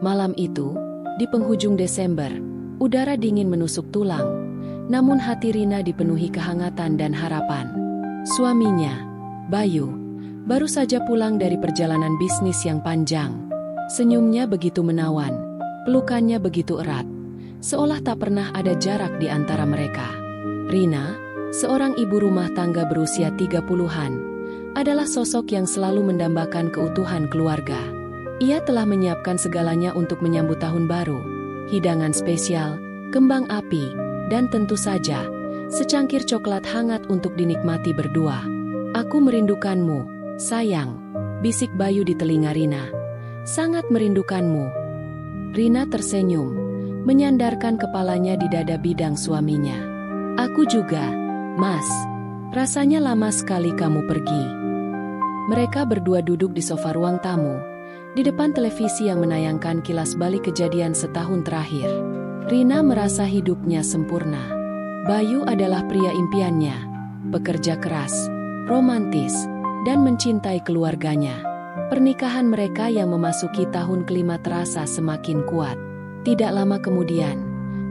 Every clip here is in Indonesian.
Malam itu, di penghujung Desember, udara dingin menusuk tulang, namun hati Rina dipenuhi kehangatan dan harapan. Suaminya, Bayu, baru saja pulang dari perjalanan bisnis yang panjang. Senyumnya begitu menawan, pelukannya begitu erat, seolah tak pernah ada jarak di antara mereka. Rina, seorang ibu rumah tangga berusia 30-an, adalah sosok yang selalu mendambakan keutuhan keluarga. Ia telah menyiapkan segalanya untuk menyambut tahun baru, hidangan spesial, kembang api, dan tentu saja, secangkir coklat hangat untuk dinikmati berdua. "Aku merindukanmu, sayang," bisik Bayu di telinga Rina. "Sangat merindukanmu." Rina tersenyum, menyandarkan kepalanya di dada bidang suaminya. "Aku juga, Mas. Rasanya lama sekali kamu pergi." Mereka berdua duduk di sofa ruang tamu, di depan televisi yang menayangkan kilas balik kejadian setahun terakhir. Rina merasa hidupnya sempurna. Bayu adalah pria impiannya, pekerja keras, romantis, dan mencintai keluarganya. Pernikahan mereka yang memasuki tahun kelima terasa semakin kuat. Tidak lama kemudian,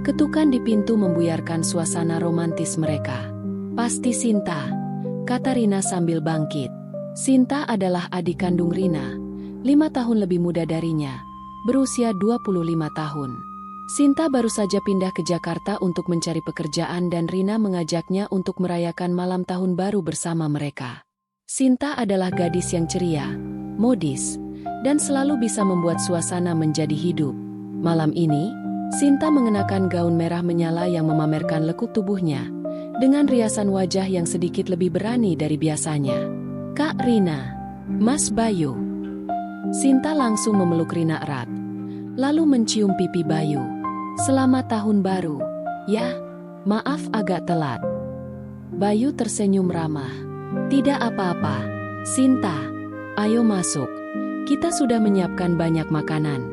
ketukan di pintu membuyarkan suasana romantis mereka. "Pasti Sinta," kata Rina sambil bangkit. Sinta adalah adik kandung Rina, 5 tahun lebih muda darinya, berusia 25 tahun. Sinta baru saja pindah ke Jakarta untuk mencari pekerjaan dan Rina mengajaknya untuk merayakan malam tahun baru bersama mereka. Sinta adalah gadis yang ceria, modis, dan selalu bisa membuat suasana menjadi hidup. Malam ini, Sinta mengenakan gaun merah menyala yang memamerkan lekuk tubuhnya, dengan riasan wajah yang sedikit lebih berani dari biasanya. "Kak Rina, Mas Bayu." Sinta langsung memeluk Rina erat, lalu mencium pipi Bayu. "Selamat tahun baru." "Ya, maaf agak telat." Bayu tersenyum ramah. "Tidak apa-apa, Sinta. Ayo masuk. Kita sudah menyiapkan banyak makanan."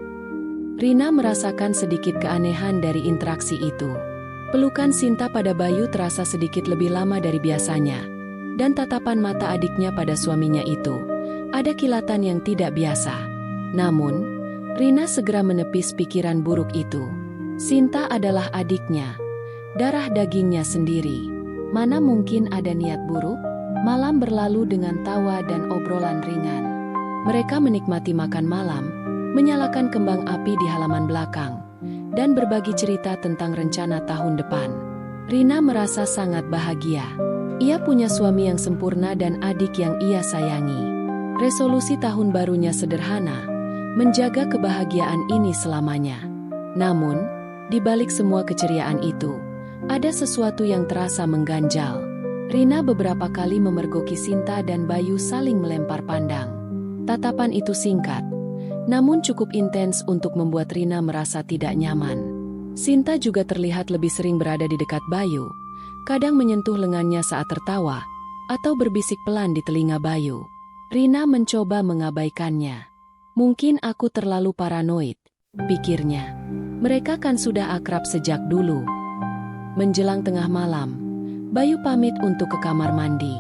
Rina merasakan sedikit keanehan dari interaksi itu. Pelukan Sinta pada Bayu terasa sedikit lebih lama dari biasanya. Dan tatapan mata adiknya pada suaminya itu, ada kilatan yang tidak biasa. Namun, Rina segera menepis pikiran buruk itu. Sinta adalah adiknya, darah dagingnya sendiri. Mana mungkin ada niat buruk? Malam berlalu dengan tawa dan obrolan ringan. Mereka menikmati makan malam, menyalakan kembang api di halaman belakang, dan berbagi cerita tentang rencana tahun depan. Rina merasa sangat bahagia. Ia punya suami yang sempurna dan adik yang ia sayangi. Resolusi tahun barunya sederhana, menjaga kebahagiaan ini selamanya. Namun, di balik semua keceriaan itu, ada sesuatu yang terasa mengganjal. Rina beberapa kali memergoki Sinta dan Bayu saling melempar pandang. Tatapan itu singkat, namun cukup intens untuk membuat Rina merasa tidak nyaman. Sinta juga terlihat lebih sering berada di dekat Bayu, kadang menyentuh lengannya saat tertawa, atau berbisik pelan di telinga Bayu. Rina mencoba mengabaikannya. "Mungkin aku terlalu paranoid," pikirnya. "Mereka kan sudah akrab sejak dulu." Menjelang tengah malam, Bayu pamit untuk ke kamar mandi.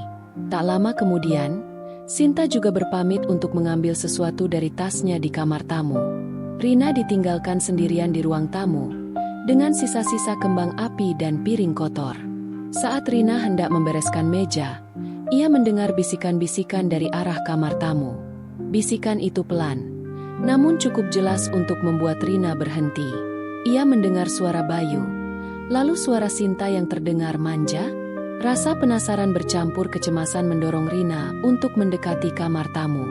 Tak lama kemudian, Sinta juga berpamit untuk mengambil sesuatu dari tasnya di kamar tamu. Rina ditinggalkan sendirian di ruang tamu, dengan sisa-sisa kembang api dan piring kotor. Saat Rina hendak membereskan meja, ia mendengar bisikan-bisikan dari arah kamar tamu. Bisikan itu pelan, namun cukup jelas untuk membuat Rina berhenti. Ia mendengar suara Bayu, lalu suara Sinta yang terdengar manja. Rasa penasaran bercampur kecemasan mendorong Rina untuk mendekati kamar tamu.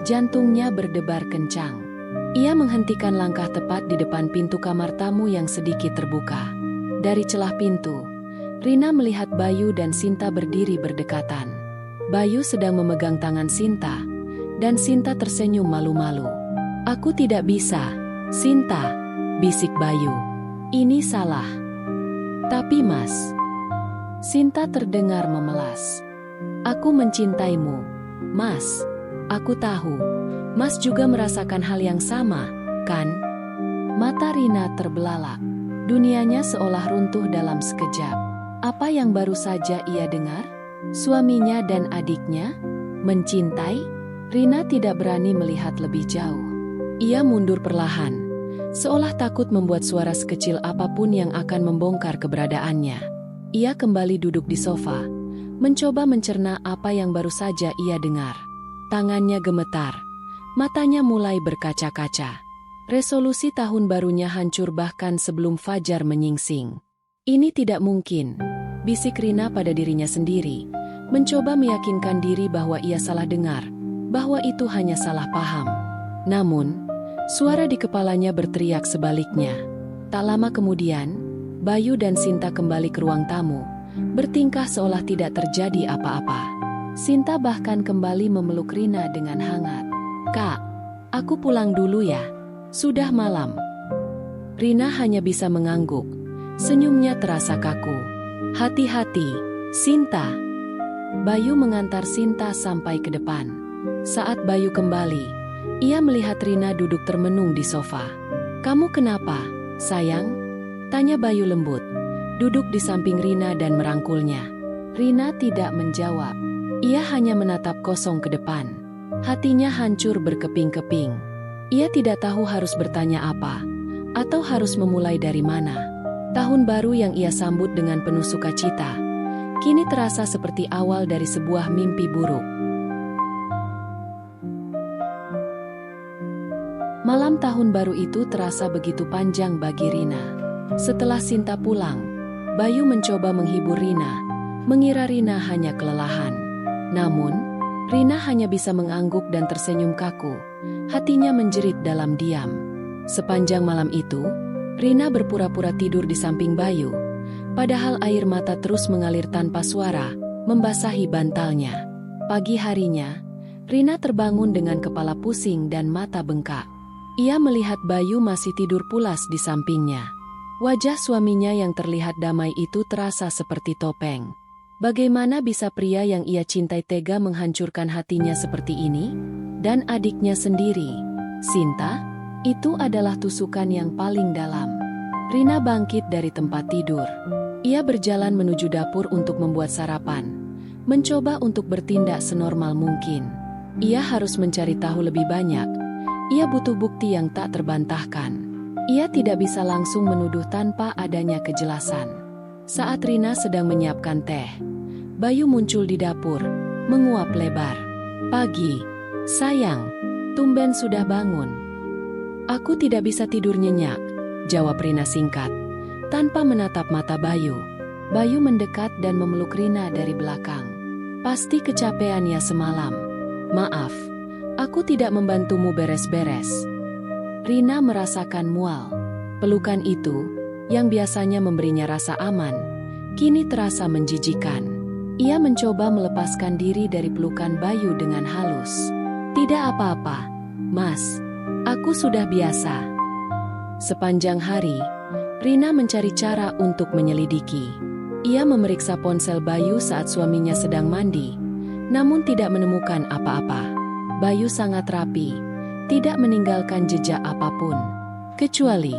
Jantungnya berdebar kencang. Ia menghentikan langkah tepat di depan pintu kamar tamu yang sedikit terbuka. Dari celah pintu, Rina melihat Bayu dan Sinta berdiri berdekatan. Bayu sedang memegang tangan Sinta, dan Sinta tersenyum malu-malu. "Aku tidak bisa, Sinta," bisik Bayu. "Ini salah." "Tapi Mas," Sinta terdengar memelas. "Aku mencintaimu, Mas. Aku tahu, Mas juga merasakan hal yang sama, kan?" Mata Rina terbelalak. Dunianya seolah runtuh dalam sekejap. Apa yang baru saja ia dengar? Suaminya dan adiknya mencintai? Rina tidak berani melihat lebih jauh. Ia mundur perlahan, seolah takut membuat suara sekecil apapun yang akan membongkar keberadaannya. Ia kembali duduk di sofa, mencoba mencerna apa yang baru saja ia dengar. Tangannya gemetar, matanya mulai berkaca-kaca. Resolusi tahun barunya hancur bahkan sebelum fajar menyingsing. Ini tidak mungkin, bisik Rina pada dirinya sendiri, mencoba meyakinkan diri bahwa ia salah dengar, bahwa itu hanya salah paham. Namun, suara di kepalanya berteriak sebaliknya. Tak lama kemudian, Bayu dan Sinta kembali ke ruang tamu, bertingkah seolah tidak terjadi apa-apa. Sinta bahkan kembali memeluk Rina dengan hangat. "Kak, aku pulang dulu ya. Sudah malam." Rina hanya bisa mengangguk. Senyumnya terasa kaku. "Hati-hati, Sinta." Bayu mengantar Sinta sampai ke depan. Saat Bayu kembali, ia melihat Rina duduk termenung di sofa. "Kamu kenapa, sayang?" tanya Bayu lembut, duduk di samping Rina dan merangkulnya. Rina tidak menjawab. Ia hanya menatap kosong ke depan. Hatinya hancur berkeping-keping. Ia tidak tahu harus bertanya apa, atau harus memulai dari mana. Tahun baru yang ia sambut dengan penuh sukacita, kini terasa seperti awal dari sebuah mimpi buruk. Malam tahun baru itu terasa begitu panjang bagi Rina. Setelah Sinta pulang, Bayu mencoba menghibur Rina, mengira Rina hanya kelelahan. Namun, Rina hanya bisa mengangguk dan tersenyum kaku. Hatinya menjerit dalam diam. Sepanjang malam itu, Rina berpura-pura tidur di samping Bayu, padahal air mata terus mengalir tanpa suara, membasahi bantalnya. Pagi harinya, Rina terbangun dengan kepala pusing dan mata bengkak. Ia melihat Bayu masih tidur pulas di sampingnya. Wajah suaminya yang terlihat damai itu terasa seperti topeng. Bagaimana bisa pria yang ia cintai tega menghancurkan hatinya seperti ini? Dan adiknya sendiri, Sinta, itu adalah tusukan yang paling dalam. Rina bangkit dari tempat tidur. Ia berjalan menuju dapur untuk membuat sarapan, mencoba untuk bertindak senormal mungkin. Ia harus mencari tahu lebih banyak. Ia butuh bukti yang tak terbantahkan. Ia tidak bisa langsung menuduh tanpa adanya kejelasan. Saat Rina sedang menyiapkan teh, Bayu muncul di dapur, menguap lebar. "Pagi, sayang, tumben sudah bangun." "Aku tidak bisa tidur nyenyak," jawab Rina singkat, tanpa menatap mata Bayu. Bayu mendekat dan memeluk Rina dari belakang. "Pasti kecapean ya semalam. Maaf, aku tidak membantumu beres-beres." Rina merasakan mual. Pelukan itu, yang biasanya memberinya rasa aman, kini terasa menjijikan. Ia mencoba melepaskan diri dari pelukan Bayu dengan halus. "Tidak apa-apa, Mas. Aku sudah biasa." Sepanjang hari, Rina mencari cara untuk menyelidiki. Ia memeriksa ponsel Bayu saat suaminya sedang mandi, namun tidak menemukan apa-apa. Bayu sangat rapi, tidak meninggalkan jejak apapun. Kecuali,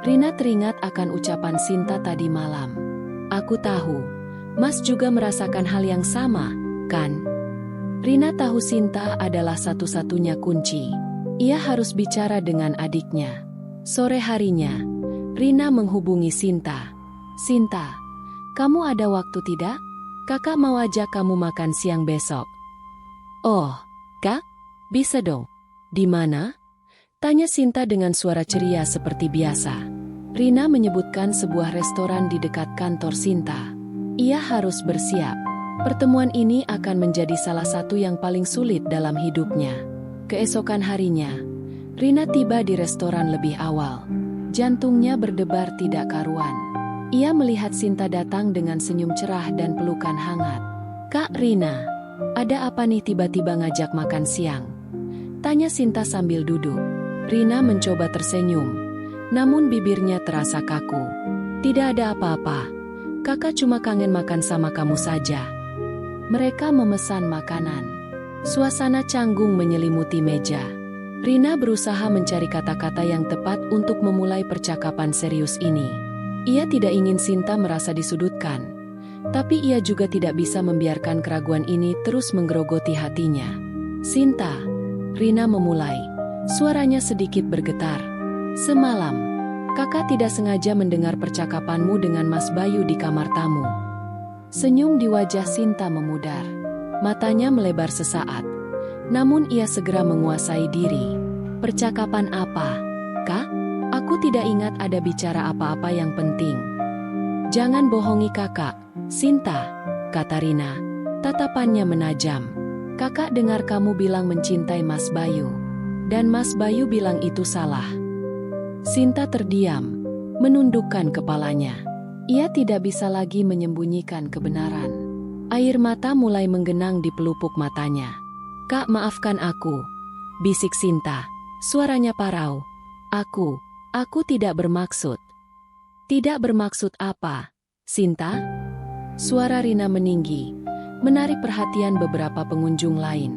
Rina teringat akan ucapan Sinta tadi malam. "Aku tahu, Mas juga merasakan hal yang sama, kan?" Rina tahu Sinta adalah satu-satunya kunci. Ia harus bicara dengan adiknya. Sore harinya, Rina menghubungi Sinta. "Sinta, kamu ada waktu tidak? Kakak mau ajak kamu makan siang besok." "Oh, Kak, bisa dong. Di mana?" tanya Sinta dengan suara ceria seperti biasa. Rina menyebutkan sebuah restoran di dekat kantor Sinta. Ia harus bersiap. Pertemuan ini akan menjadi salah satu yang paling sulit dalam hidupnya. Keesokan harinya, Rina tiba di restoran lebih awal. Jantungnya berdebar tidak karuan. Ia melihat Sinta datang dengan senyum cerah dan pelukan hangat. "Kak Rina, ada apa nih tiba-tiba ngajak makan siang?" tanya Sinta sambil duduk. Rina mencoba tersenyum, namun bibirnya terasa kaku. "Tidak ada apa-apa. Kakak cuma kangen makan sama kamu saja." Mereka memesan makanan. Suasana canggung menyelimuti meja. Rina berusaha mencari kata-kata yang tepat untuk memulai percakapan serius ini. Ia tidak ingin Sinta merasa disudutkan, tapi ia juga tidak bisa membiarkan keraguan ini terus menggerogoti hatinya. "Sinta," Rina memulai. Suaranya sedikit bergetar. Semalam, kakak tidak sengaja mendengar percakapanmu dengan Mas Bayu di kamar tamu. Senyum di wajah Sinta memudar. Matanya melebar sesaat. Namun ia segera menguasai diri. Percakapan apa, Kak? Aku tidak ingat ada bicara apa-apa yang penting. Jangan bohongi kakak, Sinta, kata Rina. Tatapannya menajam. Kakak dengar kamu bilang mencintai Mas Bayu. Dan Mas Bayu bilang itu salah. Sinta terdiam, menundukkan kepalanya. Ia tidak bisa lagi menyembunyikan kebenaran. Air mata mulai menggenang di pelupuk matanya. Kak, maafkan aku, bisik Sinta. Suaranya parau. Aku tidak bermaksud. Tidak bermaksud apa, Sinta? Suara Rina meninggi, menarik perhatian beberapa pengunjung lain.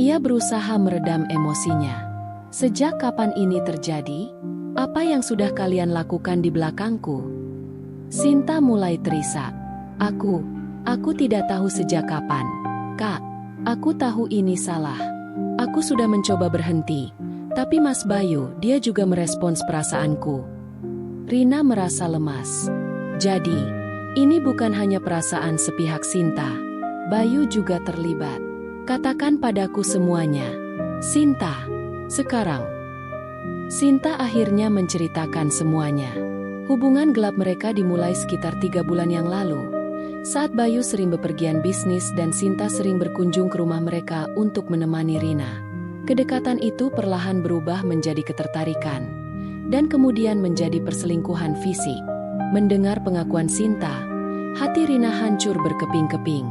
Ia berusaha meredam emosinya. Sejak kapan ini terjadi? Apa yang sudah kalian lakukan di belakangku? Sinta mulai terisak. Aku tidak tahu sejak kapan. Kak, aku tahu ini salah. Aku sudah mencoba berhenti. Tapi Mas Bayu, dia juga merespons perasaanku. Rina merasa lemas. Jadi, ini bukan hanya perasaan sepihak Sinta. Bayu juga terlibat. Katakan padaku semuanya. Sinta, sekarang. Sinta akhirnya menceritakan semuanya. Hubungan gelap mereka dimulai sekitar 3 bulan yang lalu. Saat Bayu sering bepergian bisnis dan Sinta sering berkunjung ke rumah mereka untuk menemani Rina. Kedekatan itu perlahan berubah menjadi ketertarikan. Dan kemudian menjadi perselingkuhan fisik. Mendengar pengakuan Sinta, hati Rina hancur berkeping-keping.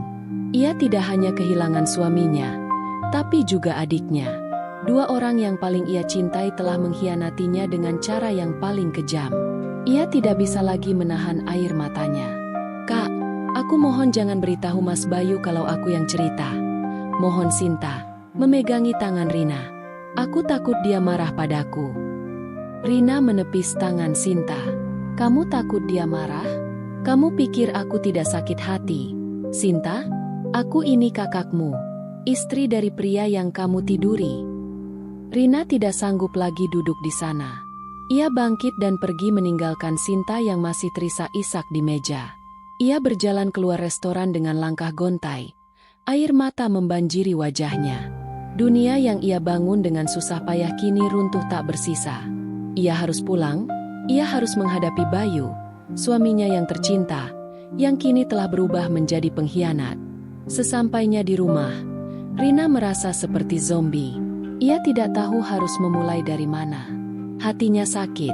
Ia tidak hanya kehilangan suaminya, tapi juga adiknya. 2 orang yang paling ia cintai telah mengkhianatinya dengan cara yang paling kejam. Ia tidak bisa lagi menahan air matanya. Kak, aku mohon jangan beritahu Mas Bayu kalau aku yang cerita. Mohon Sinta, memegangi tangan Rina. Aku takut dia marah padaku. Rina menepis tangan Sinta. Kamu takut dia marah? Kamu pikir aku tidak sakit hati? Sinta, aku ini kakakmu, istri dari pria yang kamu tiduri. Rina tidak sanggup lagi duduk di sana. Ia bangkit dan pergi meninggalkan Sinta yang masih terisak-isak di meja. Ia berjalan keluar restoran dengan langkah gontai. Air mata membanjiri wajahnya. Dunia yang ia bangun dengan susah payah kini runtuh tak bersisa. Ia harus pulang, ia harus menghadapi Bayu, suaminya yang tercinta, yang kini telah berubah menjadi pengkhianat. Sesampainya di rumah, Rina merasa seperti zombie. Ia tidak tahu harus memulai dari mana. Hatinya sakit,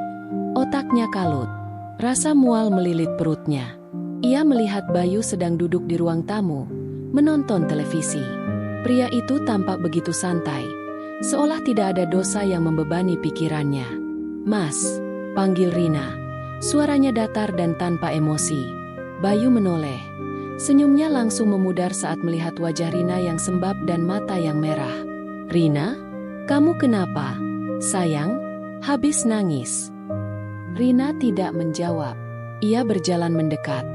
otaknya kalut, rasa mual melilit perutnya. Ia melihat Bayu sedang duduk di ruang tamu, menonton televisi. Pria itu tampak begitu santai, seolah tidak ada dosa yang membebani pikirannya. Mas, panggil Rina. Suaranya datar dan tanpa emosi. Bayu menoleh. Senyumnya langsung memudar saat melihat wajah Rina yang sembab dan mata yang merah. Rina? Kamu kenapa? Sayang, habis nangis. Rina tidak menjawab. Ia berjalan mendekat.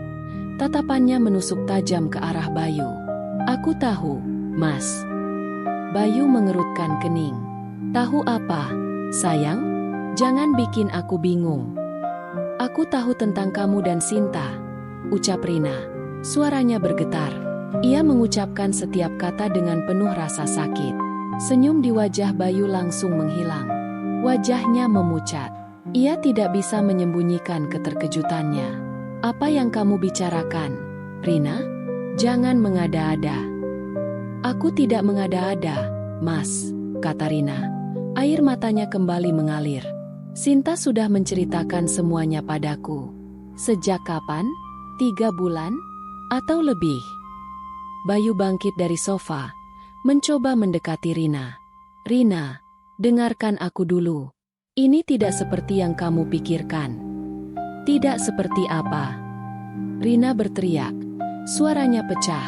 Tatapannya menusuk tajam ke arah Bayu. Aku tahu, Mas. Bayu mengerutkan kening. Tahu apa, sayang? Jangan bikin aku bingung. Aku tahu tentang kamu dan Sinta, ucap Rina. Suaranya bergetar. Ia mengucapkan setiap kata dengan penuh rasa sakit. Senyum di wajah Bayu langsung menghilang. Wajahnya memucat. Ia tidak bisa menyembunyikan keterkejutannya. Apa yang kamu bicarakan, Rina? Jangan mengada-ada. Aku tidak mengada-ada, Mas, kata Rina. Air matanya kembali mengalir. Sinta sudah menceritakan semuanya padaku. Sejak kapan? 3 bulan? Atau lebih? Bayu bangkit dari sofa, mencoba mendekati Rina. Rina, dengarkan aku dulu. Ini tidak seperti yang kamu pikirkan. Tidak seperti apa? Rina berteriak. Suaranya pecah.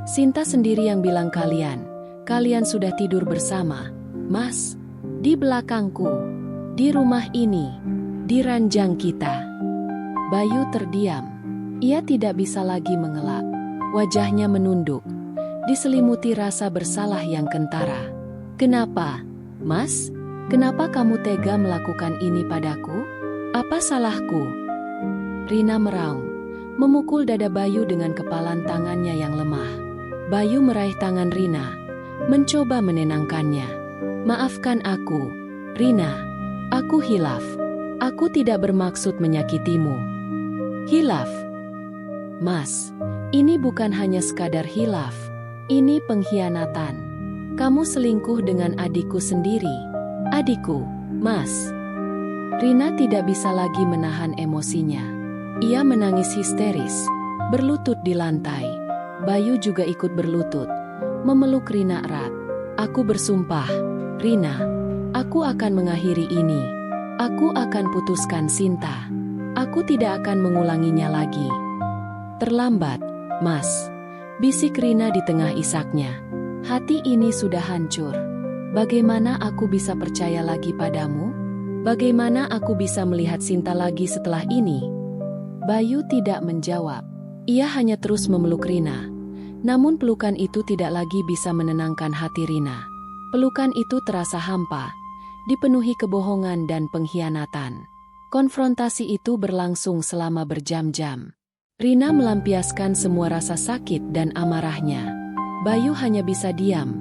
Sinta sendiri yang bilang kalian sudah tidur bersama. Mas, di belakangku, di rumah ini, di ranjang kita. Bayu terdiam. Ia tidak bisa lagi mengelak. Wajahnya menunduk, diselimuti rasa bersalah yang kentara. Kenapa, Mas? Kenapa kamu tega melakukan ini padaku? Apa salahku? Rina meraung, memukul dada Bayu dengan kepalan tangannya yang lemah. Bayu meraih tangan Rina, mencoba menenangkannya. Maafkan aku, Rina. Aku hilaf. Aku tidak bermaksud menyakitimu. Hilaf? Mas, ini bukan hanya sekadar hilaf. Ini pengkhianatan. Kamu selingkuh dengan adikku sendiri. Adikku, Mas. Rina tidak bisa lagi menahan emosinya. Ia menangis histeris, berlutut di lantai. Bayu juga ikut berlutut, memeluk Rina erat. Aku bersumpah, Rina, aku akan mengakhiri ini. Aku akan putuskan Sinta. Aku tidak akan mengulanginya lagi. Terlambat, Mas. Bisik Rina di tengah isaknya. Hati ini sudah hancur. Bagaimana aku bisa percaya lagi padamu? Bagaimana aku bisa melihat Sinta lagi setelah ini? Bayu tidak menjawab. Ia hanya terus memeluk Rina. Namun pelukan itu tidak lagi bisa menenangkan hati Rina. Pelukan itu terasa hampa, dipenuhi kebohongan dan pengkhianatan. Konfrontasi itu berlangsung selama berjam-jam. Rina melampiaskan semua rasa sakit dan amarahnya. Bayu hanya bisa diam,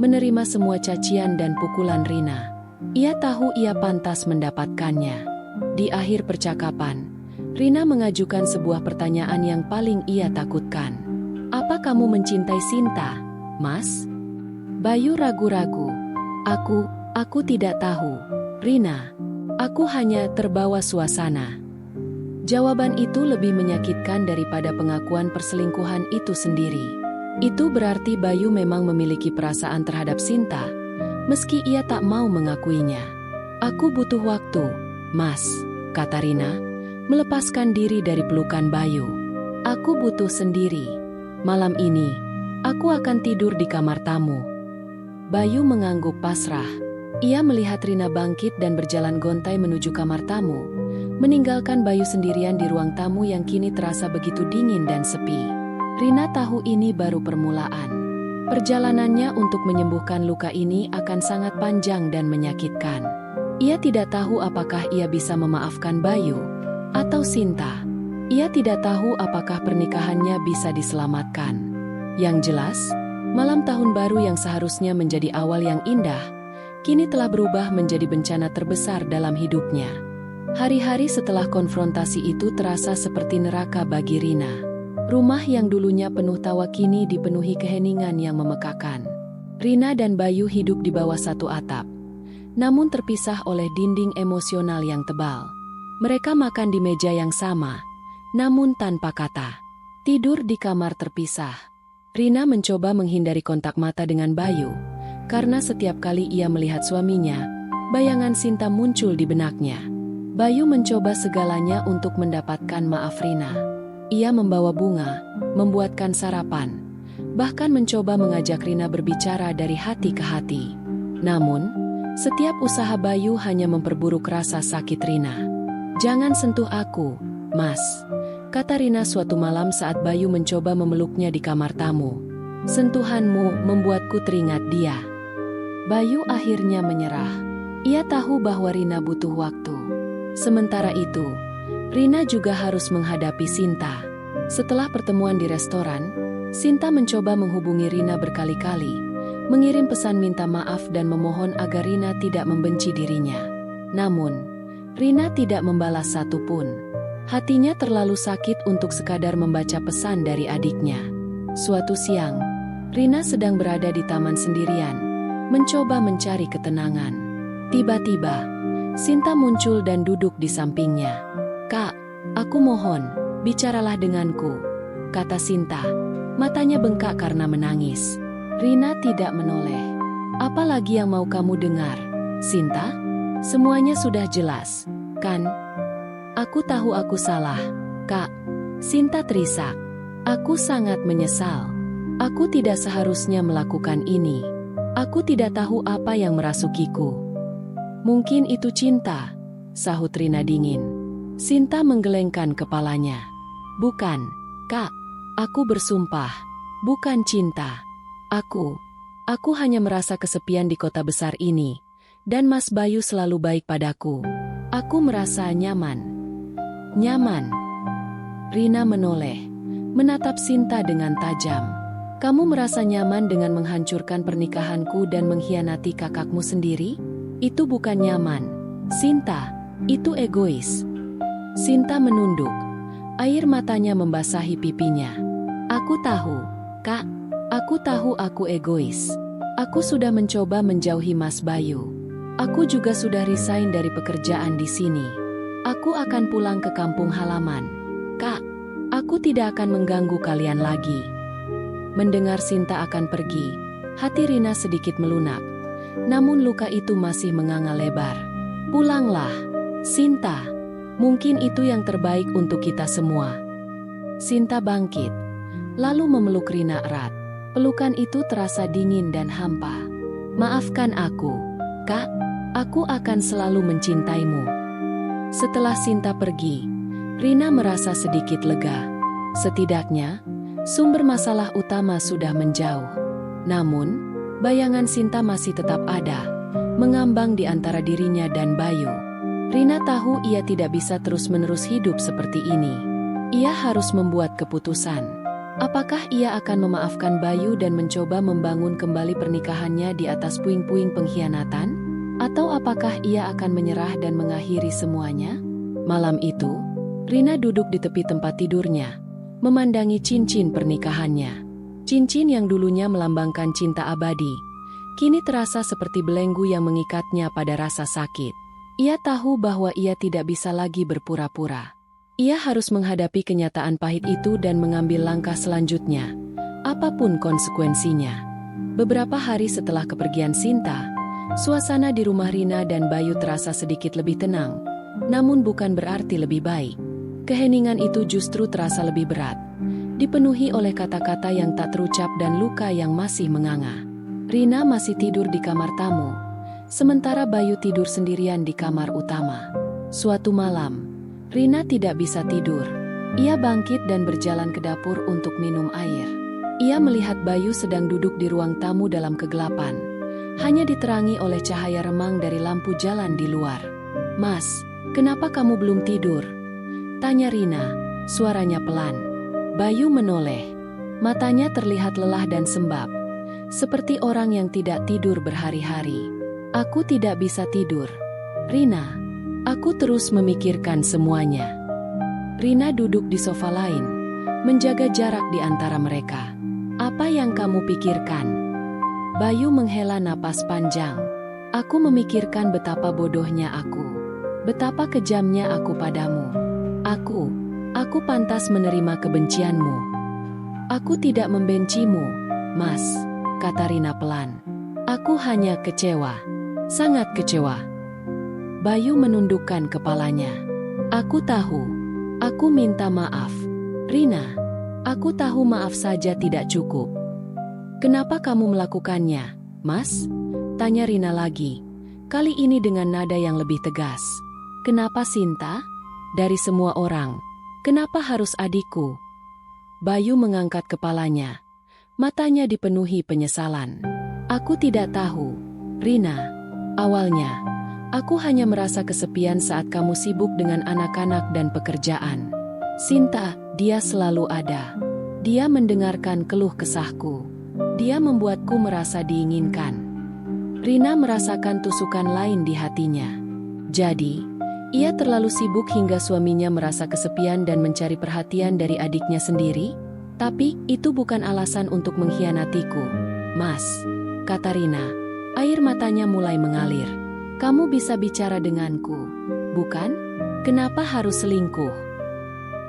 menerima semua cacian dan pukulan Rina. Ia tahu ia pantas mendapatkannya. Di akhir percakapan, Rina mengajukan sebuah pertanyaan yang paling ia takutkan. Apa kamu mencintai Sinta, Mas? Bayu ragu-ragu. Aku tidak tahu, Rina. Aku hanya terbawa suasana. Jawaban itu lebih menyakitkan daripada pengakuan perselingkuhan itu sendiri. Itu berarti Bayu memang memiliki perasaan terhadap Sinta, meski ia tak mau mengakuinya. Aku butuh waktu, Mas, kata Rina, melepaskan diri dari pelukan Bayu. Aku butuh sendiri. Malam ini, aku akan tidur di kamar tamu. Bayu mengangguk pasrah. Ia melihat Rina bangkit dan berjalan gontai menuju kamar tamu, meninggalkan Bayu sendirian di ruang tamu yang kini terasa begitu dingin dan sepi. Rina tahu ini baru permulaan. Perjalanannya untuk menyembuhkan luka ini akan sangat panjang dan menyakitkan. Ia tidak tahu apakah ia bisa memaafkan Bayu atau Sinta. Ia tidak tahu apakah pernikahannya bisa diselamatkan. Yang jelas, malam tahun baru yang seharusnya menjadi awal yang indah, kini telah berubah menjadi bencana terbesar dalam hidupnya. Hari-hari setelah konfrontasi itu terasa seperti neraka bagi Rina. Rumah yang dulunya penuh tawa kini dipenuhi keheningan yang memekakan. Rina dan Bayu hidup di bawah satu atap, namun terpisah oleh dinding emosional yang tebal. Mereka makan di meja yang sama, namun tanpa kata. Tidur di kamar terpisah. Rina mencoba menghindari kontak mata dengan Bayu, karena setiap kali ia melihat suaminya, bayangan Sinta muncul di benaknya. Bayu mencoba segalanya untuk mendapatkan maaf Rina. Ia membawa bunga, membuatkan sarapan, bahkan mencoba mengajak Rina berbicara dari hati ke hati. Namun, setiap usaha Bayu hanya memperburuk rasa sakit Rina. Jangan sentuh aku, Mas, kata Rina suatu malam saat Bayu mencoba memeluknya di kamar tamu. Sentuhanmu membuatku teringat dia. Bayu akhirnya menyerah. Ia tahu bahwa Rina butuh waktu. Sementara itu, Rina juga harus menghadapi Sinta. Setelah pertemuan di restoran, Sinta mencoba menghubungi Rina berkali-kali, mengirim pesan minta maaf dan memohon agar Rina tidak membenci dirinya. Namun, Rina tidak membalas satupun. Hatinya terlalu sakit untuk sekadar membaca pesan dari adiknya. Suatu siang, Rina sedang berada di taman sendirian, mencoba mencari ketenangan. Tiba-tiba, Sinta muncul dan duduk di sampingnya. "Kak, aku mohon, bicaralah denganku," kata Sinta. Matanya bengkak karena menangis. Rina tidak menoleh. "Apa lagi yang mau kamu dengar, Sinta? Semuanya sudah jelas, kan?" "Aku tahu aku salah, Kak." Sinta terisak. "Aku sangat menyesal. Aku tidak seharusnya melakukan ini. Aku tidak tahu apa yang merasukiku." "Mungkin itu cinta," sahut Rina dingin. Sinta menggelengkan kepalanya. "Bukan, Kak. Aku bersumpah. Bukan cinta. Aku hanya merasa kesepian di kota besar ini, Dan Mas Bayu selalu baik padaku. Aku merasa nyaman. Nyaman. Rina menoleh, menatap Sinta dengan tajam. Kamu merasa nyaman dengan menghancurkan pernikahanku dan mengkhianati kakakmu sendiri? Itu bukan nyaman, Sinta. Itu egois. Sinta menunduk. Air matanya membasahi pipinya. Aku tahu, Kak. Aku tahu aku egois. Aku sudah mencoba menjauhi Mas Bayu. Aku juga sudah resign dari pekerjaan di sini. Aku akan pulang ke kampung halaman. Kak, aku tidak akan mengganggu kalian lagi. Mendengar Sinta akan pergi, hati Rina sedikit melunak. Namun luka itu masih menganga lebar. Pulanglah, Sinta. Mungkin itu yang terbaik untuk kita semua. Sinta bangkit, lalu memeluk Rina erat. Pelukan itu terasa dingin dan hampa. Maafkan aku, Kak. Aku akan selalu mencintaimu. Setelah Sinta pergi, Rina merasa sedikit lega. Setidaknya, sumber masalah utama sudah menjauh. Namun, bayangan Sinta masih tetap ada, mengambang di antara dirinya dan Bayu. Rina tahu ia tidak bisa terus-menerus hidup seperti ini. Ia harus membuat keputusan. Apakah ia akan memaafkan Bayu dan mencoba membangun kembali pernikahannya di atas puing-puing pengkhianatan? Atau apakah ia akan menyerah dan mengakhiri semuanya? Malam itu, Rina duduk di tepi tempat tidurnya, memandangi cincin pernikahannya. Cincin yang dulunya melambangkan cinta abadi, kini terasa seperti belenggu yang mengikatnya pada rasa sakit. Ia tahu bahwa ia tidak bisa lagi berpura-pura. Ia harus menghadapi kenyataan pahit itu dan mengambil langkah selanjutnya, apapun konsekuensinya. Beberapa hari setelah kepergian Sinta, suasana di rumah Rina dan Bayu terasa sedikit lebih tenang, namun bukan berarti lebih baik. Keheningan itu justru terasa lebih berat, dipenuhi oleh kata-kata yang tak terucap dan luka yang masih menganga. Rina masih tidur di kamar tamu, sementara Bayu tidur sendirian di kamar utama. Suatu malam, Rina tidak bisa tidur. Ia bangkit dan berjalan ke dapur untuk minum air. Ia melihat Bayu sedang duduk di ruang tamu dalam kegelapan, hanya diterangi oleh cahaya remang dari lampu jalan di luar. "Mas, kenapa kamu belum tidur?" tanya Rina, suaranya pelan. Bayu menoleh. Matanya terlihat lelah dan sembab, seperti orang yang tidak tidur berhari-hari. "Aku tidak bisa tidur, Rina. Aku terus memikirkan semuanya." Rina duduk di sofa lain, menjaga jarak di antara mereka. "Apa yang kamu pikirkan?" Bayu menghela napas panjang. "Aku memikirkan betapa bodohnya aku. Betapa kejamnya aku padamu. Aku pantas menerima kebencianmu." "Aku tidak membencimu, Mas," kata Rina pelan. "Aku hanya kecewa. Sangat kecewa." Bayu menundukkan kepalanya. "Aku tahu. Aku minta maaf. Rina, aku tahu maaf saja tidak cukup." "Kenapa kamu melakukannya, Mas?" tanya Rina lagi, kali ini dengan nada yang lebih tegas. "Kenapa Sinta? Dari semua orang, kenapa harus adikku?" Bayu mengangkat kepalanya. Matanya dipenuhi penyesalan. "Aku tidak tahu, Rina. Awalnya, aku hanya merasa kesepian saat kamu sibuk dengan anak-anak dan pekerjaan. Sinta, dia selalu ada. Dia mendengarkan keluh kesahku. Dia membuatku merasa diinginkan." Rina merasakan tusukan lain di hatinya. Jadi, ia terlalu sibuk hingga suaminya merasa kesepian dan mencari perhatian dari adiknya sendiri? "Tapi, itu bukan alasan untuk mengkhianatiku, Mas," kata Rina. Air matanya mulai mengalir. "Kamu bisa bicara denganku, bukan? Kenapa harus selingkuh?"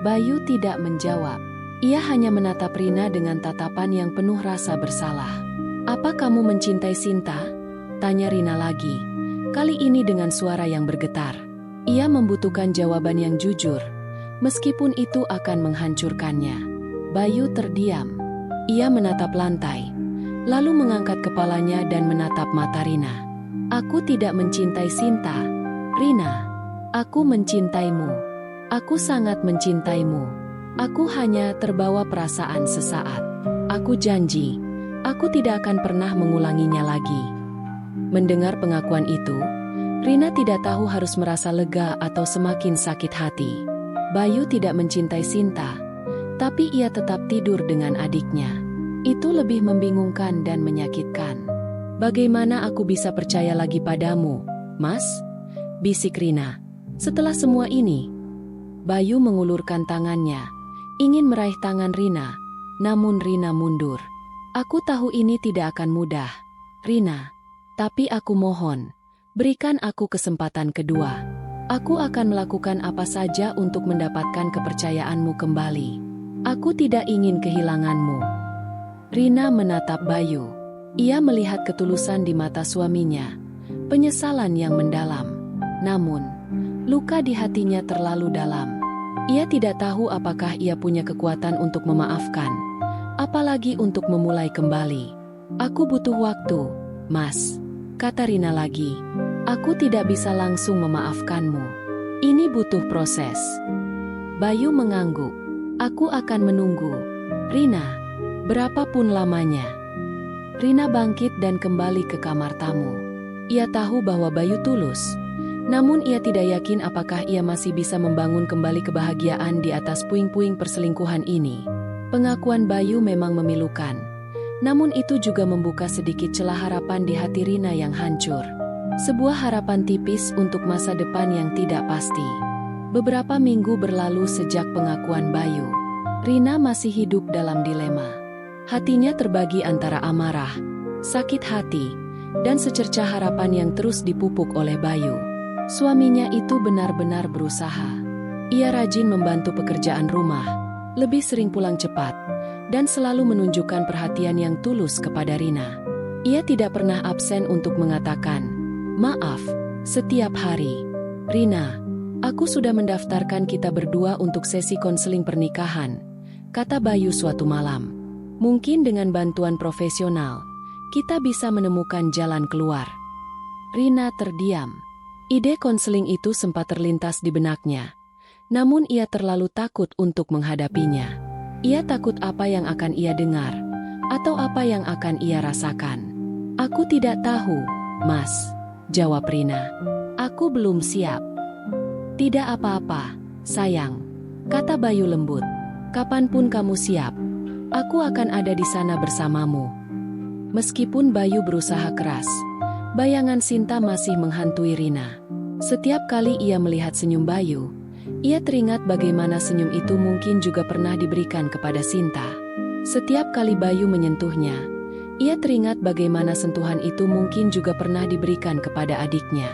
Bayu tidak menjawab. Ia hanya menatap Rina dengan tatapan yang penuh rasa bersalah. "Apa kamu mencintai Sinta?" tanya Rina lagi, kali ini dengan suara yang bergetar. Ia membutuhkan jawaban yang jujur, meskipun itu akan menghancurkannya. Bayu terdiam. Ia menatap lantai, lalu mengangkat kepalanya dan menatap mata Rina. "Aku tidak mencintai Sinta, Rina. Aku mencintaimu. Aku sangat mencintaimu. Aku hanya terbawa perasaan sesaat. Aku janji, aku tidak akan pernah mengulanginya lagi." Mendengar pengakuan itu, Rina tidak tahu harus merasa lega atau semakin sakit hati. Bayu tidak mencintai Sinta, tapi ia tetap tidur dengan adiknya. Itu lebih membingungkan dan menyakitkan. "Bagaimana aku bisa percaya lagi padamu, Mas?" bisik Rina. Setelah semua ini, Bayu mengulurkan tangannya, ingin meraih tangan Rina, namun Rina mundur. "Aku tahu ini tidak akan mudah, Rina. Tapi aku mohon, berikan aku kesempatan kedua. Aku akan melakukan apa saja untuk mendapatkan kepercayaanmu kembali. Aku tidak ingin kehilanganmu." Rina menatap Bayu. Ia melihat ketulusan di mata suaminya, penyesalan yang mendalam. Namun, luka di hatinya terlalu dalam. Ia tidak tahu apakah ia punya kekuatan untuk memaafkan, apalagi untuk memulai kembali. "Aku butuh waktu, Mas," kata Rina lagi. "Aku tidak bisa langsung memaafkanmu. Ini butuh proses." Bayu mengangguk. "Aku akan menunggu, Rina, berapapun lamanya." Rina bangkit dan kembali ke kamar tamu. Ia tahu bahwa Bayu tulus, namun ia tidak yakin apakah ia masih bisa membangun kembali kebahagiaan di atas puing-puing perselingkuhan ini. Pengakuan Bayu memang memilukan, namun itu juga membuka sedikit celah harapan di hati Rina yang hancur. Sebuah harapan tipis untuk masa depan yang tidak pasti. Beberapa minggu berlalu sejak pengakuan Bayu. Rina masih hidup dalam dilema. Hatinya terbagi antara amarah, sakit hati, dan secercah harapan yang terus dipupuk oleh Bayu. Suaminya itu benar-benar berusaha. Ia rajin membantu pekerjaan rumah, lebih sering pulang cepat, dan selalu menunjukkan perhatian yang tulus kepada Rina. Ia tidak pernah absen untuk mengatakan, "Maaf," setiap hari. "Rina, aku sudah mendaftarkan kita berdua untuk sesi konseling pernikahan," kata Bayu suatu malam. "Mungkin dengan bantuan profesional, kita bisa menemukan jalan keluar." Rina terdiam. Ide konseling itu sempat terlintas di benaknya, namun ia terlalu takut untuk menghadapinya. Ia takut apa yang akan ia dengar, atau apa yang akan ia rasakan. "Aku tidak tahu, Mas," jawab Rina. "Aku belum siap." "Tidak apa-apa, sayang," kata Bayu lembut. "Kapanpun kamu siap, aku akan ada di sana bersamamu." Meskipun Bayu berusaha keras, bayangan Sinta masih menghantui Rina. Setiap kali ia melihat senyum Bayu, ia teringat bagaimana senyum itu mungkin juga pernah diberikan kepada Sinta. Setiap kali Bayu menyentuhnya, ia teringat bagaimana sentuhan itu mungkin juga pernah diberikan kepada adiknya.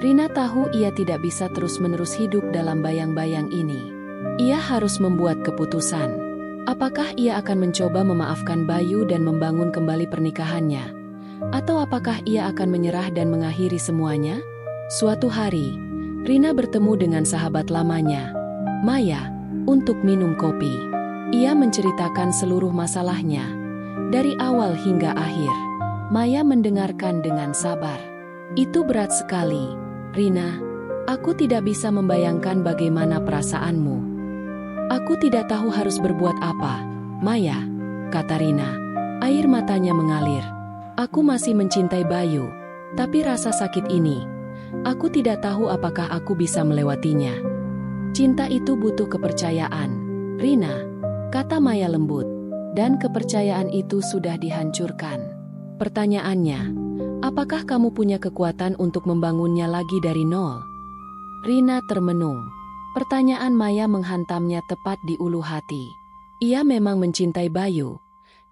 Rina tahu ia tidak bisa terus-menerus hidup dalam bayang-bayang ini. Ia harus membuat keputusan. Apakah ia akan mencoba memaafkan Bayu dan membangun kembali pernikahannya? Atau apakah ia akan menyerah dan mengakhiri semuanya? Suatu hari, Rina bertemu dengan sahabat lamanya, Maya, untuk minum kopi. Ia menceritakan seluruh masalahnya, dari awal hingga akhir. Maya mendengarkan dengan sabar. "Itu berat sekali, Rina. Aku tidak bisa membayangkan bagaimana perasaanmu." "Aku tidak tahu harus berbuat apa, Maya," kata Rina. Air matanya mengalir. "Aku masih mencintai Bayu, tapi rasa sakit ini, aku tidak tahu apakah aku bisa melewatinya." "Cinta itu butuh kepercayaan, Rina," kata Maya lembut. "Dan kepercayaan itu sudah dihancurkan. Pertanyaannya, apakah kamu punya kekuatan untuk membangunnya lagi dari nol?" Rina termenung. Pertanyaan Maya menghantamnya tepat di ulu hati. Ia memang mencintai Bayu,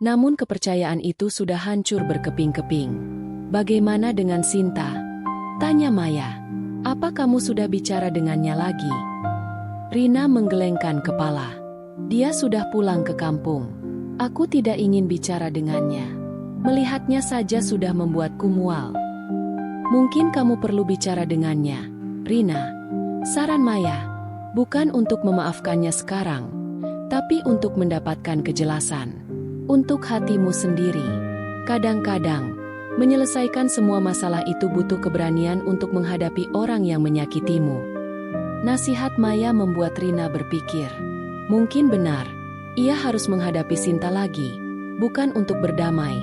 namun kepercayaan itu sudah hancur berkeping-keping. "Bagaimana dengan Sinta?" tanya Maya. "Apa kamu sudah bicara dengannya lagi?" Rina menggelengkan kepala. "Dia sudah pulang ke kampung. Aku tidak ingin bicara dengannya. Melihatnya saja sudah membuatku mual." "Mungkin kamu perlu bicara dengannya, Rina," saran Maya. "Bukan untuk memaafkannya sekarang, tapi untuk mendapatkan kejelasan. Untuk hatimu sendiri. Kadang-kadang, menyelesaikan semua masalah itu butuh keberanian untuk menghadapi orang yang menyakitimu." Nasihat Maya membuat Rina berpikir. Mungkin benar, ia harus menghadapi Sinta lagi, bukan untuk berdamai,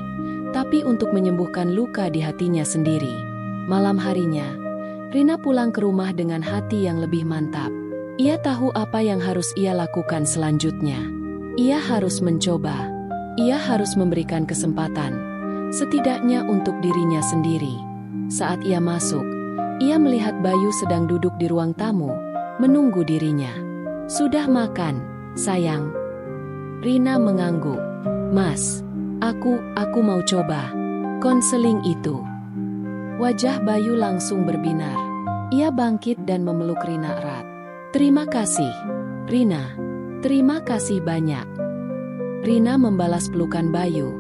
tapi untuk menyembuhkan luka di hatinya sendiri. Malam harinya, Rina pulang ke rumah dengan hati yang lebih mantap. Ia tahu apa yang harus ia lakukan selanjutnya. Ia harus mencoba. Ia harus memberikan kesempatan, setidaknya untuk dirinya sendiri. Saat ia masuk, ia melihat Bayu sedang duduk di ruang tamu, menunggu dirinya. "Sudah makan, sayang?" Rina mengangguk. "Mas, aku mau coba konseling itu." Wajah Bayu langsung berbinar. Ia bangkit dan memeluk Rina erat. "Terima kasih, Rina. Terima kasih banyak." Rina membalas pelukan Bayu,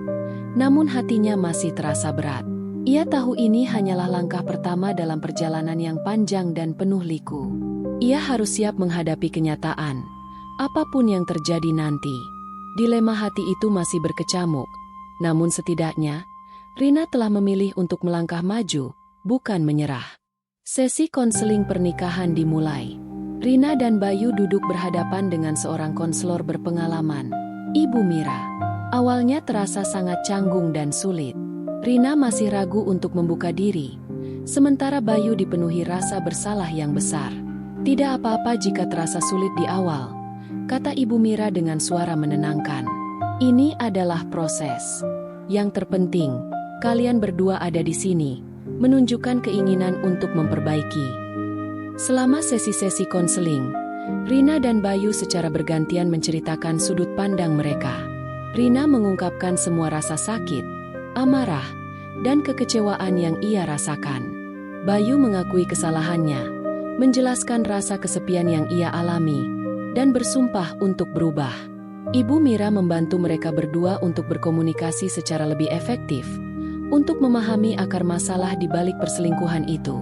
namun hatinya masih terasa berat. Ia tahu ini hanyalah langkah pertama dalam perjalanan yang panjang dan penuh liku. Ia harus siap menghadapi kenyataan, apapun yang terjadi nanti. Dilema hati itu masih berkecamuk, namun setidaknya Rina telah memilih untuk melangkah maju, bukan menyerah. Sesi konseling pernikahan dimulai. Rina dan Bayu duduk berhadapan dengan seorang konselor berpengalaman, Ibu Mira. Awalnya terasa sangat canggung dan sulit. Rina masih ragu untuk membuka diri, sementara Bayu dipenuhi rasa bersalah yang besar. "Tidak apa-apa jika terasa sulit di awal," kata Ibu Mira dengan suara menenangkan. "Ini adalah proses. Yang terpenting, kalian berdua ada di sini, menunjukkan keinginan untuk memperbaiki." Selama sesi-sesi konseling, Rina dan Bayu secara bergantian menceritakan sudut pandang mereka. Rina mengungkapkan semua rasa sakit, amarah, dan kekecewaan yang ia rasakan. Bayu mengakui kesalahannya, menjelaskan rasa kesepian yang ia alami, dan bersumpah untuk berubah. Ibu Mira membantu mereka berdua untuk berkomunikasi secara lebih efektif, untuk memahami akar masalah di balik perselingkuhan itu.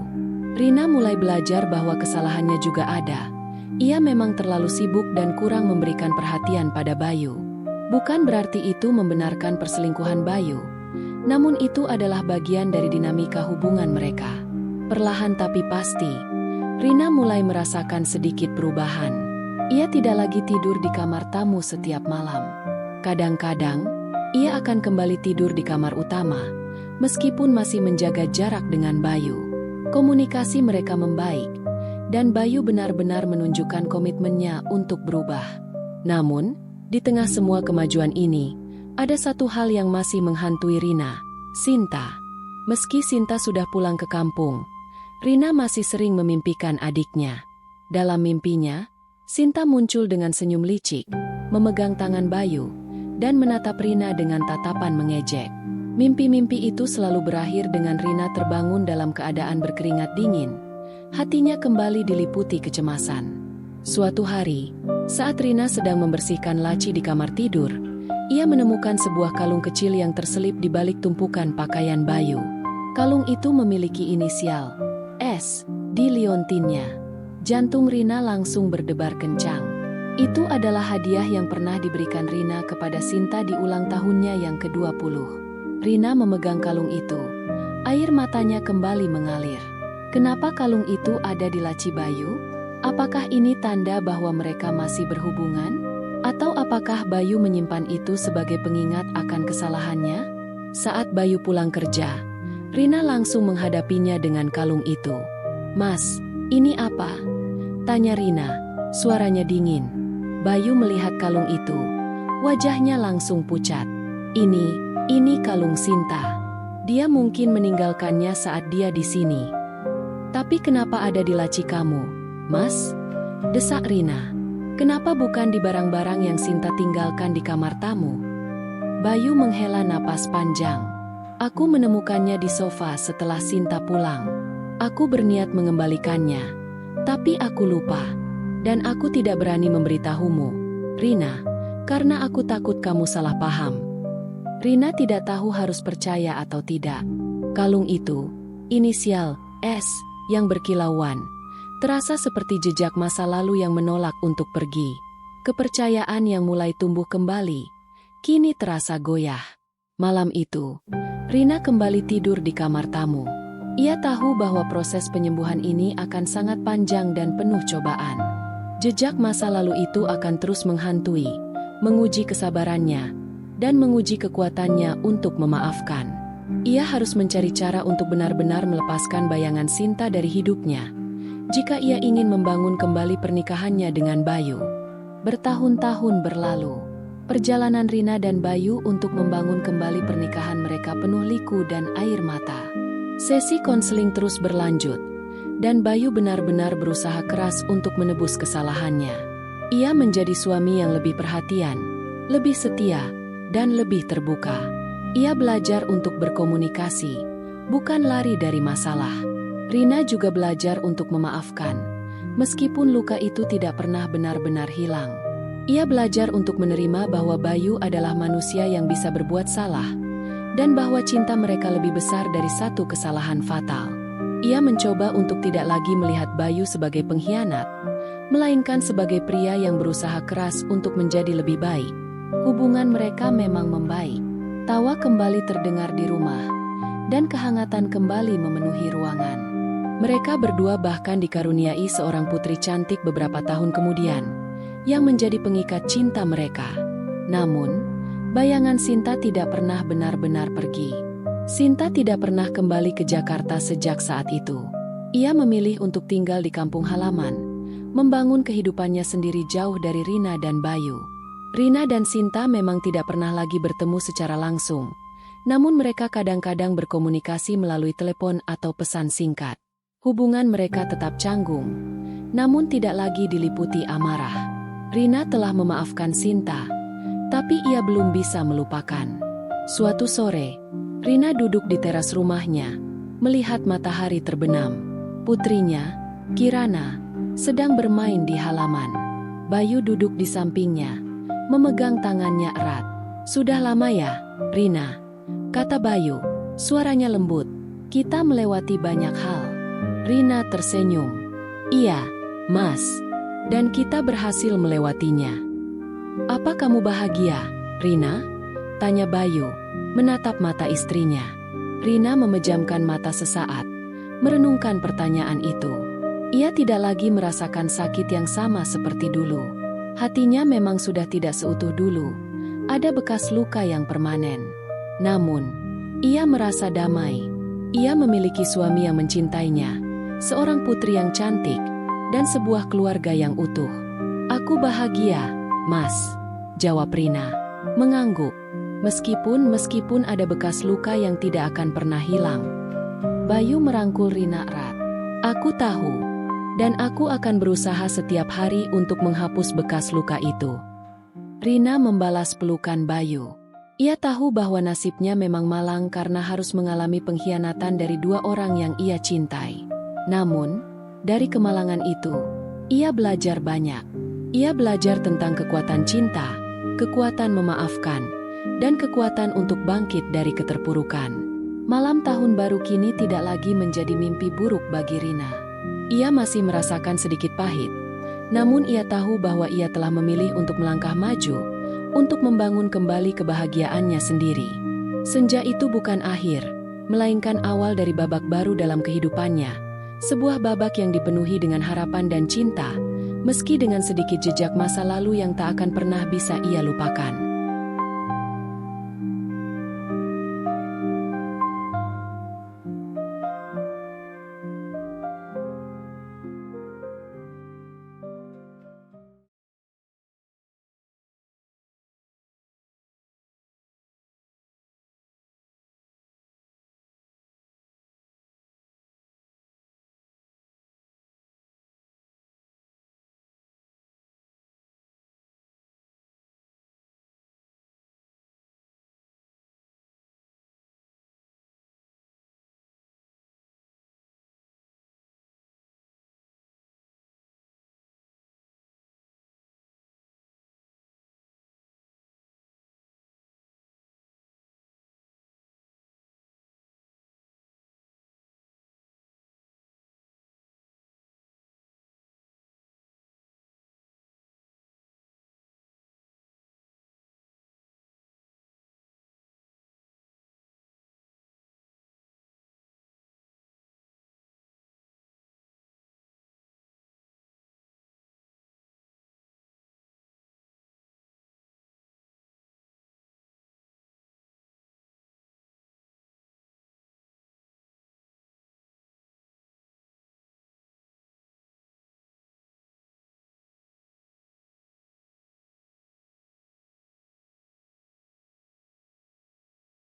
Rina mulai belajar bahwa kesalahannya juga ada. Ia memang terlalu sibuk dan kurang memberikan perhatian pada Bayu. Bukan berarti itu membenarkan perselingkuhan Bayu, namun itu adalah bagian dari dinamika hubungan mereka. Perlahan tapi pasti, Rina mulai merasakan sedikit perubahan. Ia tidak lagi tidur di kamar tamu setiap malam. Kadang-kadang, ia akan kembali tidur di kamar utama, meskipun masih menjaga jarak dengan Bayu. Komunikasi mereka membaik, dan Bayu benar-benar menunjukkan komitmennya untuk berubah. Namun, di tengah semua kemajuan ini, ada satu hal yang masih menghantui Rina, Sinta. Meski Sinta sudah pulang ke kampung, Rina masih sering memimpikan adiknya. Dalam mimpinya, Sinta muncul dengan senyum licik, memegang tangan Bayu, dan menatap Rina dengan tatapan mengejek. Mimpi-mimpi itu selalu berakhir dengan Rina terbangun dalam keadaan berkeringat dingin. Hatinya kembali diliputi kecemasan. Suatu hari, saat Rina sedang membersihkan laci di kamar tidur, ia menemukan sebuah kalung kecil yang terselip di balik tumpukan pakaian Bayu. Kalung itu memiliki inisial S di liontinnya. Jantung Rina langsung berdebar kencang. Itu adalah hadiah yang pernah diberikan Rina kepada Sinta di ulang tahunnya yang ke-20. Rina memegang kalung itu. Air matanya kembali mengalir. Kenapa kalung itu ada di laci Bayu? Apakah ini tanda bahwa mereka masih berhubungan? Atau apakah Bayu menyimpan itu sebagai pengingat akan kesalahannya? Saat Bayu pulang kerja, Rina langsung menghadapinya dengan kalung itu. "Mas, ini apa?" tanya Rina, suaranya dingin. Bayu melihat kalung itu. Wajahnya langsung pucat. Ini kalung Sinta. Dia mungkin meninggalkannya saat dia di sini. "Tapi kenapa ada di laci kamu, Mas?" desak Rina. "Kenapa bukan di barang-barang yang Sinta tinggalkan di kamar tamu?" Bayu menghela napas panjang. "Aku menemukannya di sofa setelah Sinta pulang. Aku berniat mengembalikannya, tapi aku lupa. Dan aku tidak berani memberitahumu, Rina, karena aku takut kamu salah paham." Rina tidak tahu harus percaya atau tidak. Kalung itu, inisial S, yang berkilauan, terasa seperti jejak masa lalu yang menolak untuk pergi. Kepercayaan yang mulai tumbuh kembali, kini terasa goyah. Malam itu, Rina kembali tidur di kamar tamu. Ia tahu bahwa proses penyembuhan ini akan sangat panjang dan penuh cobaan. Jejak masa lalu itu akan terus menghantui, menguji kesabarannya, dan menguji kekuatannya untuk memaafkan. Ia harus mencari cara untuk benar-benar melepaskan bayangan Sinta dari hidupnya, jika ia ingin membangun kembali pernikahannya dengan Bayu. Bertahun-tahun berlalu, perjalanan Rina dan Bayu untuk membangun kembali pernikahan mereka penuh liku dan air mata. Sesi konseling terus berlanjut, dan Bayu benar-benar berusaha keras untuk menebus kesalahannya. Ia menjadi suami yang lebih perhatian, lebih setia, dan lebih terbuka. Ia belajar untuk berkomunikasi, bukan lari dari masalah. Rina juga belajar untuk memaafkan, meskipun luka itu tidak pernah benar-benar hilang. Ia belajar untuk menerima bahwa Bayu adalah manusia yang bisa berbuat salah, dan bahwa cinta mereka lebih besar dari satu kesalahan fatal. Ia mencoba untuk tidak lagi melihat Bayu sebagai pengkhianat, melainkan sebagai pria yang berusaha keras untuk menjadi lebih baik. Hubungan mereka memang membaik. Tawa kembali terdengar di rumah, dan kehangatan kembali memenuhi ruangan. Mereka berdua bahkan dikaruniai seorang putri cantik beberapa tahun kemudian, yang menjadi pengikat cinta mereka. Namun, bayangan Sinta tidak pernah benar-benar pergi. Sinta tidak pernah kembali ke Jakarta sejak saat itu. Ia memilih untuk tinggal di kampung halaman, membangun kehidupannya sendiri jauh dari Rina dan Bayu. Rina dan Sinta memang tidak pernah lagi bertemu secara langsung, namun mereka kadang-kadang berkomunikasi melalui telepon atau pesan singkat. Hubungan mereka tetap canggung, namun tidak lagi diliputi amarah. Rina telah memaafkan Sinta, tapi ia belum bisa melupakan. Suatu sore, Rina duduk di teras rumahnya, melihat matahari terbenam. Putrinya, Kirana, sedang bermain di halaman. Bayu duduk di sampingnya, memegang tangannya erat. "Sudah lama ya, Rina?" kata Bayu, suaranya lembut. "Kita melewati banyak hal." Rina tersenyum. "Iya, Mas. Dan kita berhasil melewatinya." "Apa kamu bahagia, Rina?" tanya Bayu, menatap mata istrinya. Rina memejamkan mata sesaat, merenungkan pertanyaan itu. Ia tidak lagi merasakan sakit yang sama seperti dulu. Hatinya memang sudah tidak seutuh dulu. Ada bekas luka yang permanen. Namun, ia merasa damai. Ia memiliki suami yang mencintainya, seorang putri yang cantik, dan sebuah keluarga yang utuh. "Aku bahagia, Mas," jawab Rina, mengangguk. Meskipun ada bekas luka yang tidak akan pernah hilang. Bayu merangkul Rina erat. "Aku tahu, dan aku akan berusaha setiap hari untuk menghapus bekas luka itu." Rina membalas pelukan Bayu. Ia tahu bahwa nasibnya memang malang karena harus mengalami pengkhianatan dari dua orang yang ia cintai. Namun, dari kemalangan itu, ia belajar banyak. Ia belajar tentang kekuatan cinta, kekuatan memaafkan, dan kekuatan untuk bangkit dari keterpurukan. Malam tahun baru kini tidak lagi menjadi mimpi buruk bagi Rina. Ia masih merasakan sedikit pahit, namun ia tahu bahwa ia telah memilih untuk melangkah maju, untuk membangun kembali kebahagiaannya sendiri. Senja itu bukan akhir, melainkan awal dari babak baru dalam kehidupannya. Sebuah babak yang dipenuhi dengan harapan dan cinta, meski dengan sedikit jejak masa lalu yang tak akan pernah bisa ia lupakan.